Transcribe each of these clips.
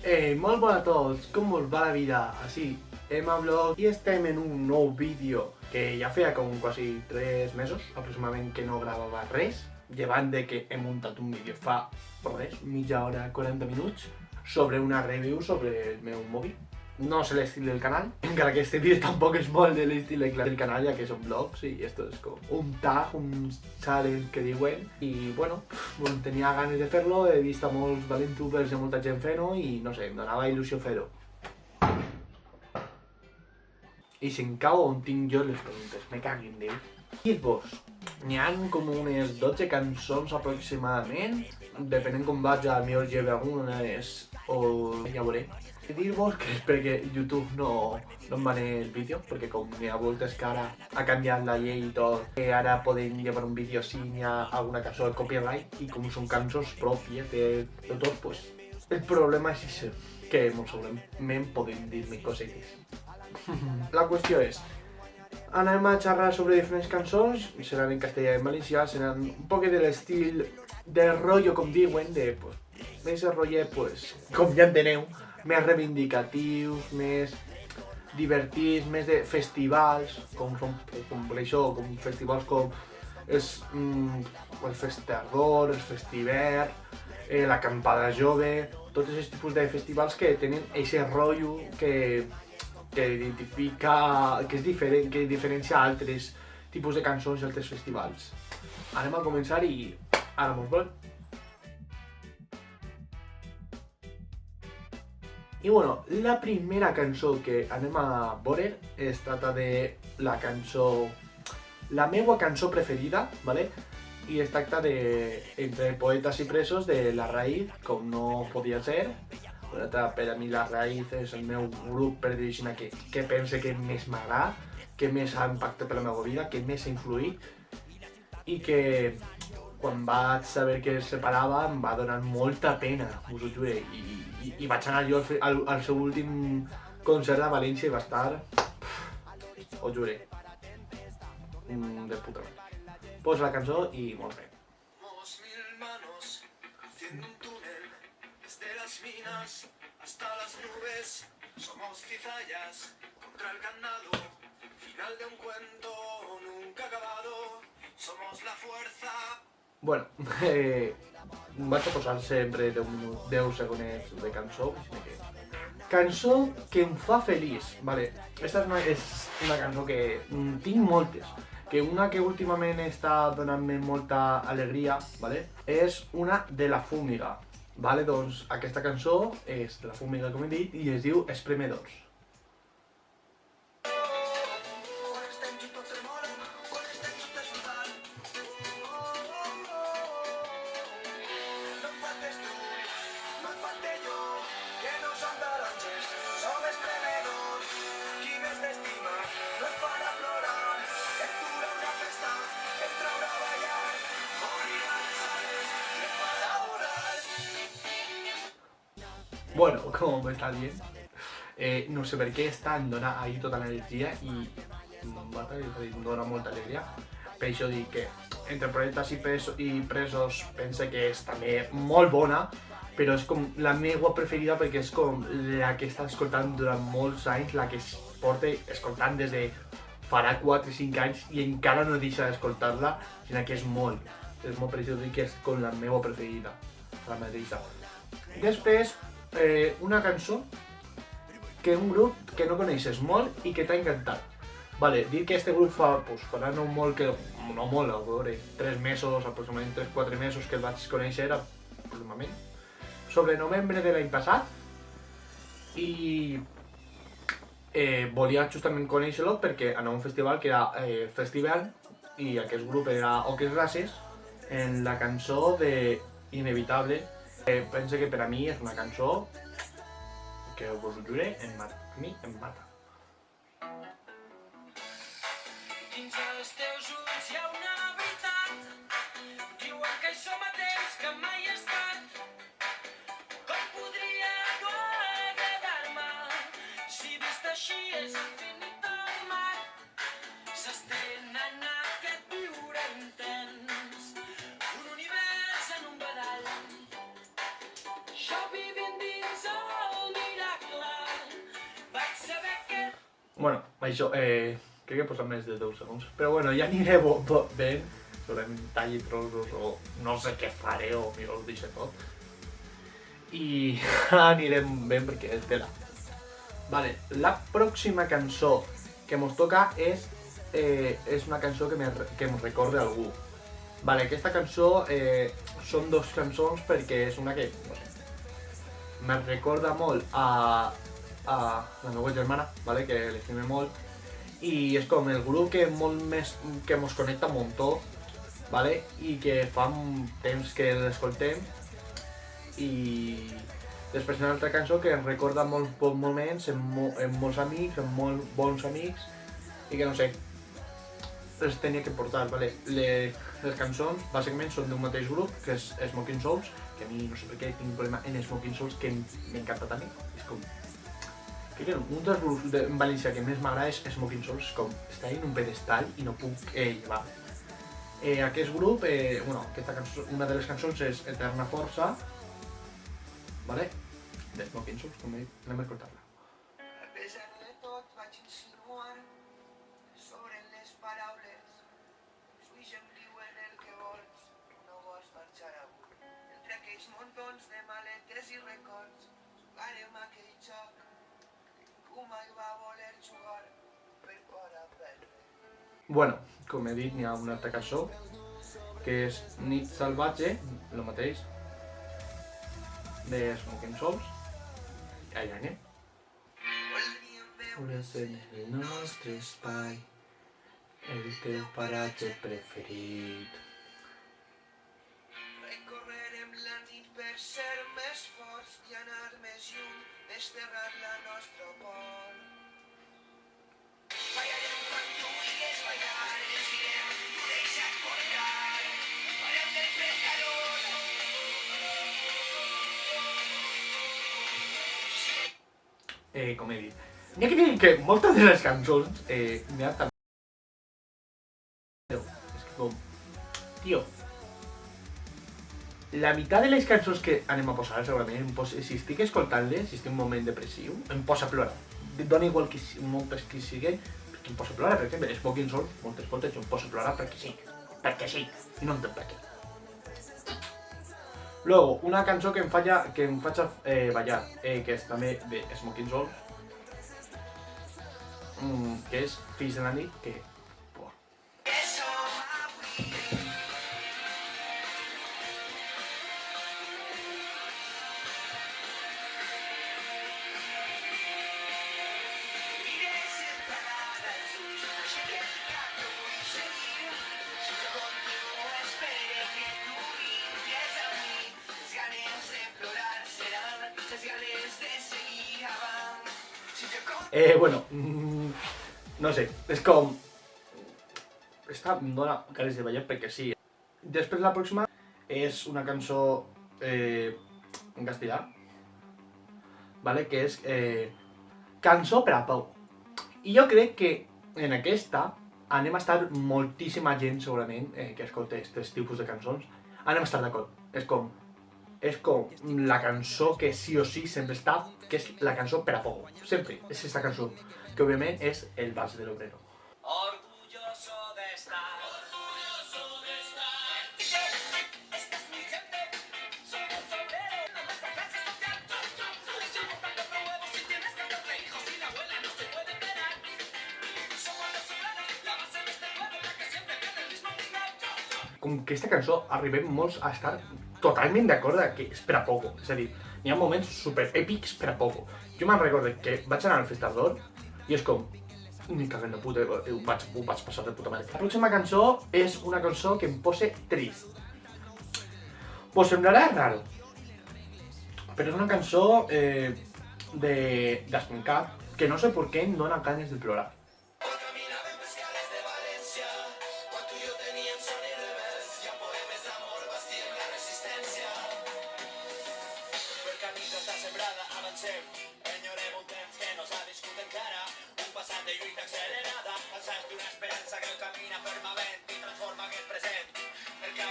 Molt bona a tots, com us va la vida? Així, Vlog, i estem en un nou vídeo que ja feia com quasi 3 mesos aproximadament que no gravava res, llevant de que he muntat un vídeo fa res, mitja hora, 40 minuts, sobre una review sobre el meu mòbil. No sé l'estil del canal, encara que este vídeo tampoc és molt de l'estil del canal, ja que són vlogs i esto és com un tag, un challenge que diuen. I bueno, tenia ganes de fer-lo, he vist a molts valentubers i molta gent fent-ho i no sé, em donava il·lusió fer-ho. I si em cau on tinc jo les preguntes, me cagui en Déu. Dir-vos, n'hi ha com unes 12 cançons aproximadament, depenent com vaig, al millor lleve algunes o ja veuré. Dir-vos que és perquè YouTube no em bane el vídeo, perquè com hi ha voltes que ara ha canviat la llei i tot, que ara podem llevar un vídeo si n'hi ha alguna cançó de copyright, i com són cançons pròpies de tot, pues el problema és això, que molt segurament podem dir-me cosetes. La qüestió és, anem a xerrar sobre diferents cançons, seran en castellà i en valencià, seran un poc de l'estil de rotllo, com diuen, de pues, més rotllet, pues, com ja enteneu, més reivindicatius, més divertits, més de festivals, com això, com festivals com el Festardor, el Festiver, l'acampada jove, tots aquests tipus de festivals que tenen aquest rotllo que identifica, que és diferent, que diferencia altres tipus de cançons i altres festivals. Anem a començar i ara mos vol. I bueno, la primera cançó que anem a veure es trata de la cançó, la meua cançó preferida, ¿vale? I es tracta de Entre poetes i presos de La Raïz, com no podia ser. Per a mi La Raïz és el meu grup, per dir-ho així, que pense que més m'agrada, que més ha impactat per la meva vida, que més ha influït i que quan vaig saber que es separava em va donar molta pena, us ho jure, i vaig anar jo al seu últim concert a València i va estar, ho jure, de puta mare. Posa la cançó i molt bé. Somos cizallas contra el candado, final de un cuento nunca acabado, somos la fuerza. Bueno, vaig a posar sempre 10 segonets de cançó. Cançó que em fa feliç, vale. Esta és una cançó que tinc moltes, que una que últimament està donant-me molta alegria, vale, és una de La Fúmiga. Vale, doncs aquesta cançó és de La Fúmiga, com he dit, i es diu Espremedors. Bueno, com m'està dient, no sé per què em dona ahir tota l'energia i em dona molta alegria. Per això dic que Entre poetes i presos pense que és també molt bona, però és com la meva preferida perquè és com la que he estat escoltant durant molts anys, la que es porta escoltant des de farà 4 o 5 anys i encara no deixa d'escoltar-la, sinó que és molt per això dic que és com la meva preferida, la mateixa. Després, una cançó que un grup que no coneixes molt i que t'ha encantat. Vale, dir que este grup farà no molt, a veure, 3 mesos, aproximadament 3-4 mesos que el vaig conèixer, aproximadament, sobre novembre de l'any passat, i volia justament conèixer-lo perquè anava a un festival que era Festival, i aquest grup era Oques Races, en la cançó de Inevitable. Penso que per a mi és una cançó que us ho jure, a mi em mata. Dins dels teus ulls hi ha una veritat, diuen que hi som a temps que mai he estat. Com podria no agradar-me si vist així és infinit el mar? S'estén en aquest viure intens, un univers en un badall. Jo vivint dins el Bueno, això, crec que he posat més de 10 segons. Però bueno, ja aniré ben, segurament talli trossos o no sé què faré o mira, ho deixo tot. I anirem ben perquè és tela. Vale, la pròxima cançó que mos toca és una cançó que em recorda algú. Vale, aquesta cançó són dos cançons perquè és una que, no sé, me recorda molt a la meva germana, vale, que l'estime molt, i és com el grup que molt més que mos connecta un muntó, vale, i que fa un temps que l'escoltem, i després una altra cançó que em recorda molts bons moments amb molts amics, amb molt bons amics, i que no sé, les tenia que portar, vale. Les cançons bàsicament són d'un mateix grup, que és Smoking Souls, que a mi no sé per què tinc un problema en Smoking Souls, que m'encanta també. És com... Crec que un dels grups en valencià que més m'agrada és Smoking Souls, com està en un pedestal i no puc llevar. Aquest grup, bueno, una de les cançons és Eterna Força, vale? De Smoking Souls, com he dit, anem a escoltar-la. A pesar de tot vaig insinuar sobre les paraules. Switch em diuen el que vols, no vols marxar avui. Entre aquells muntons de maletes i records, jugarem aquell joc. Ningú mai va voler jugar per por a perdre. Bueno, com he dit, n'hi ha una altra cançó, que és Nit Salvatge, el mateix, de Smoking Souls. Allà anem. Voldríem Veure's en el nostre espai, el teu paratge preferit. Recorrerem la nit per ser més forts i anar més lluny, desterrar la nostra por. Ballarem quan tu vulguis ballar, ens direm, tu deixa't portar. Farem del fred calor. Com he dit, n'hi ha que dir que moltes de les cançons n'hi ha també... És que com... Tio, la meitat de les cançons que anem a posar segurament, si estic escoltant-les, si estic en un moment depressiu, em posa a plorar. Dona igual que moltes que siguin, perquè em posa a plorar. Per exemple, Smoking Souls, moltes voltes em posa a plorar perquè sí, i no entenc per què. Luego, una cançó que em faig ballar, que és també de Smoking Souls, que és Fills de la nit, que... Buah. Bueno, no sé, és com... Em dona ganes de ballar perquè sí. Després la pròxima és una cançó en castellà, vale? Que és Cançó per a Pau. I jo crec que en aquesta anem a estar moltíssima gent segurament que escolta aquests tipus de cançons, anem a estar d'acord. És com la cançó que sí o sí sempre està, que és la cançó per a Pau. Sempre és aquesta cançó, que òbviament és el Vals del Obrero. Orgulloso de estar. Orgulloso de estar. Esta es mi gente. Somos obreros. No nuestra clase social. Somos tantos nuevos y tienes 14 hijos y la abuela no se puede enterar. Somos los obreros. La base de este pueblo la que siempre tiene el mismo final. Com que aquesta cançó arribem molts a estar totalment d'acord que és per a poco. És a dir, hi ha moments super èpics per a poco. Jo me'n recordo que vaig anar al Festador i és com... Ni cagant de puta, ho vaig passar de puta mare. La pròxima cançó és una cançó que em posa trist. Pues semblarà raro. Però és una cançó de Gaspencat que no sé per què em dona ganes de plorar.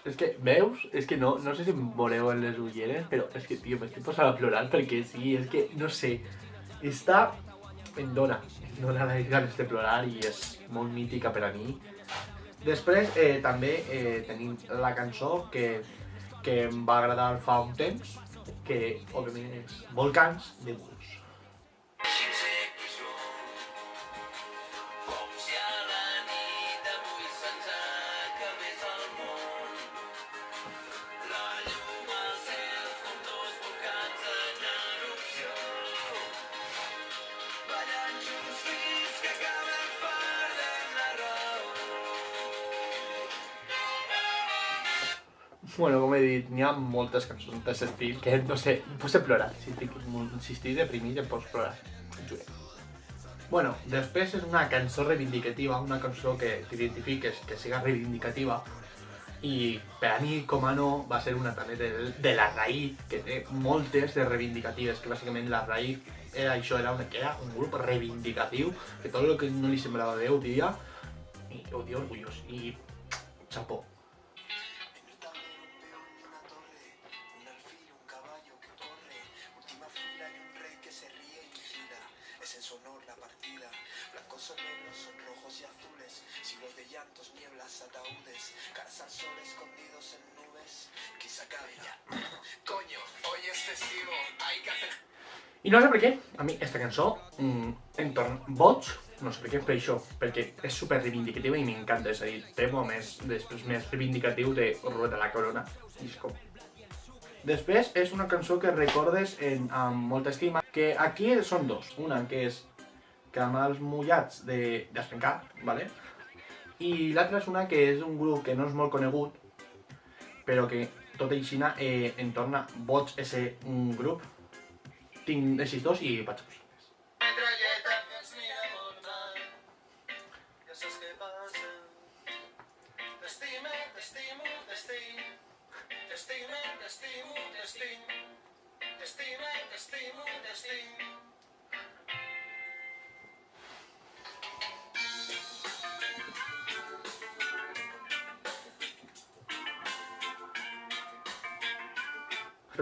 És que, veus? És que no sé si em veureu en les ulleres, però és que, tio, m'estic posant a plorar perquè sí, és que, no sé, està em dona les ganes de plorar i és molt mítica per a mi. Després també tenim la cançó que em va agradar fa un temps, que òbviament és Volcans de Bulls. Bueno, com he dit, n'hi ha moltes cançons d'aquest estil que, no sé, em pots plorar. Si estic deprimit em pots plorar. Jure. Bueno, després és una cançó reivindicativa, una cançó que t'identifiques, que siga reivindicativa. I per a mi, com a no, va ser una també de La Raïz, que té moltes de reivindicatives, que bàsicament La Raïz era això, era un grup reivindicatiu, que tot el que no li semblava bé ho diria, i ho dia orgullós, i xapó. Es en su honor la partida. Blancos son negros, son rojos y azules. Siglos de llantos, nieblas, ataúdes. Caras al sol escondidos en nubes. Quizá acabe ya. Coño, hoy es festivo. Hay que hacer... I no sé per què, a mi aquesta cançó em torna boig, no sé per què, per això, perquè és super reivindicativa i m'encanta, és a dir, tema més reivindicatiu de Ruleta de la Corona. Després és una cançó que recordes amb molta estima, que aquí són dos, una que és Caramels mullats d'Espencar, ¿vale? I l'altra és una que és un grup que no és molt conegut, però que tot i així em torna boig ese grup. Tinc aquests dos i vaig a posar-les.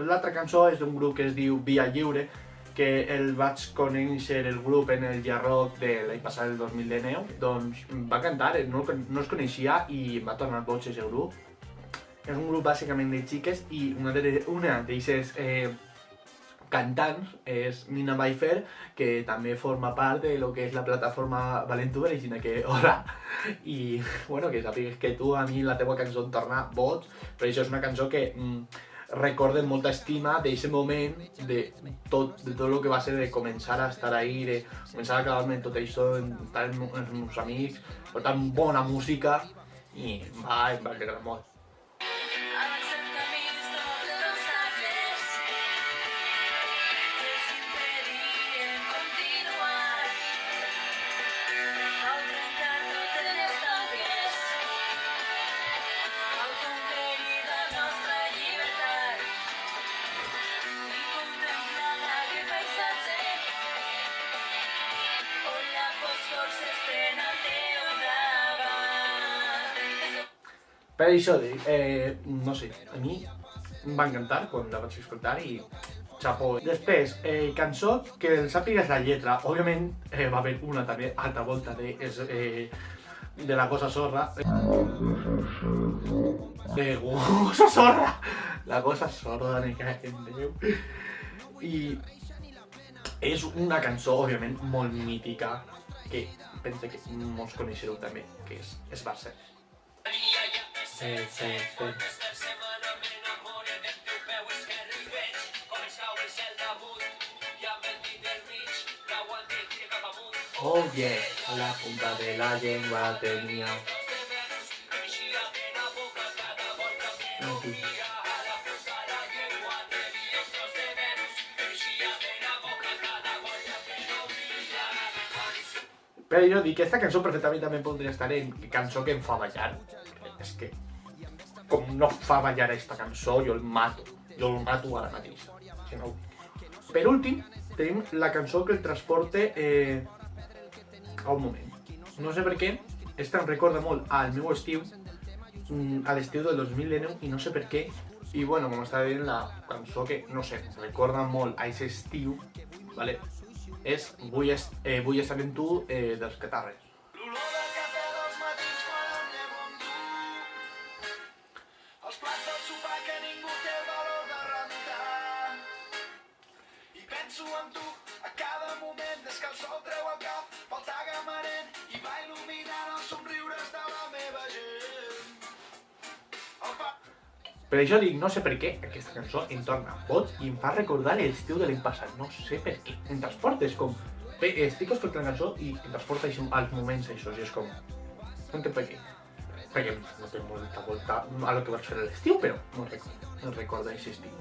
L'altra cançó és d'un grup que es diu Via Lliure, que el vaig conèixer el grup en el Jarrock de l'any passat, el 2019, doncs va cantar, no els coneixia i em va tornar boig aquest grup. És un grup bàsicament de xiques i una d'aquestes cantants és Nina Baifer, que també forma part de lo que és la plataforma Valentuber, així que hola. I bueno, que sàpigues que tu a mi la teva cançó em torna boig, però això és una cançó que recorden molta estima d'aquest moment, de tot el que va ser de començar a estar ahí, de començar a acabar-me tot això, estar amb els meus amics, per tant, bona música, i em va agradar molt. Per això, no sé, a mi em va encantar quan la vaig escoltar i xapó. Després, cançó que sàpigues la lletra, òbviament va haver una també altra volta de la Gossa Sorra. Gossa Sorra! La Gossa Sorra, me cago en Déu. I és una cançó, òbviament, molt mítica, que penso que molts coneixereu també, que és Barça. Oh yeah, la punta de la lengua tenía. Però jo dic que aquesta cançó perfectament també podria estar en cançó que em fa ballar. És que, com no fa ballar aquesta cançó, jo el mato ara mateix. Si no... Per últim, tenim la cançó que el transporta a un moment. No sé per què, esta em recorda molt al meu estiu, a l'estiu del 2019, i no sé per què. I bueno, com estava dient, la cançó que, no sé, recorda molt a aquest estiu, ¿vale? Vull estar amb tu dels Catarres. L'olor del cafè dels matins quan em llevo amb tu. Els plats del sopar que ningú té el valor de rentar. I penso en tu a cada moment des que el sol treu el cap pel tagamanent i va il·luminant els somriures de la meva gent. Per això dic, no sé per què, aquesta cançó em torna boig i em fa recordar l'estiu de l'any passat. No sé per què. Em transporta, és com... Bé, estic escoltant la cançó i em transporta als moments aixòs i és com... No entenc per què. Perquè no té molta volta a lo que vaig fer a l'estiu, però no recordo aquest estiu.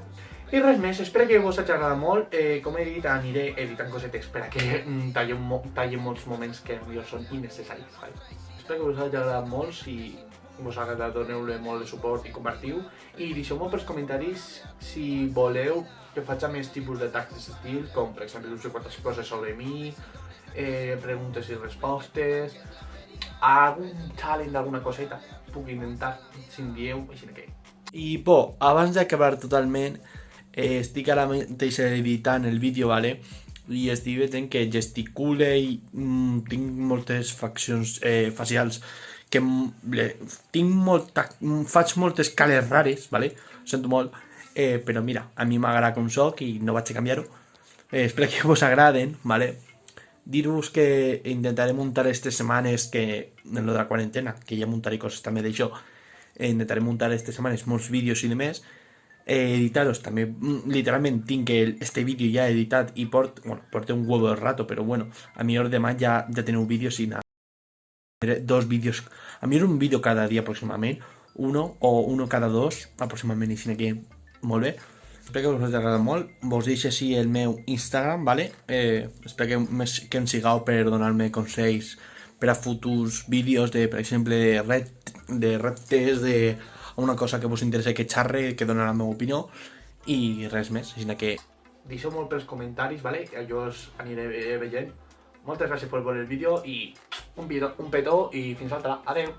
I res més, espero que vos hagi agradat molt. Com he dit, aniré editant cosetes per a que tallem molts moments que potser són innecessaris. Vale? Espero que vos hagi agradat molt, si vos ha agradat doneu-li molt de suport i compartiu. I deixeu-me pels comentaris si voleu que faig més tipus de tags d'aquest estil, com per exemple us quantes coses sobre mi, preguntes i respostes, algun challenge d'alguna coseta, puc intentar, si em dieu, així que... I abans d'acabar totalment, estic ara mateix editant el vídeo, vale? I estic veient que gesticule i tinc moltes faccions facials que faig moltes cales rares, vale? Ho sento molt, però mira, a mi m'agrada com soc i no vaig a canviar-ho. Espero que vos agraden, vale? Dir-vos que intentaré muntar aquestes setmanes que en lo de la quarantena, que ja muntaré coses també d'això, intentaré muntar aquestes setmanes molts vídeos i demés, editar-los també, literalment tinc este vídeo ja editat i porto un huevo de rato, però bueno, a millor demà ja teniu vídeos i nada. 2 vídeos, a millor un vídeo cada dia aproximadament, uno cada 2 aproximadament, així que molt bé. Espero que us hagi agradat molt. Vos deixo així el meu Instagram, vale? Espero que em sigueu per donar-me consells per a futurs vídeos de, per exemple, de reptes, de una cosa que vos interessa que xarre, que dona la meva opinió i res més, així que... Deixeu molt pels comentaris, vale? Jo us aniré veient. Moltes gràcies per veure el vídeo i un petó i fins l'altra. Adeu!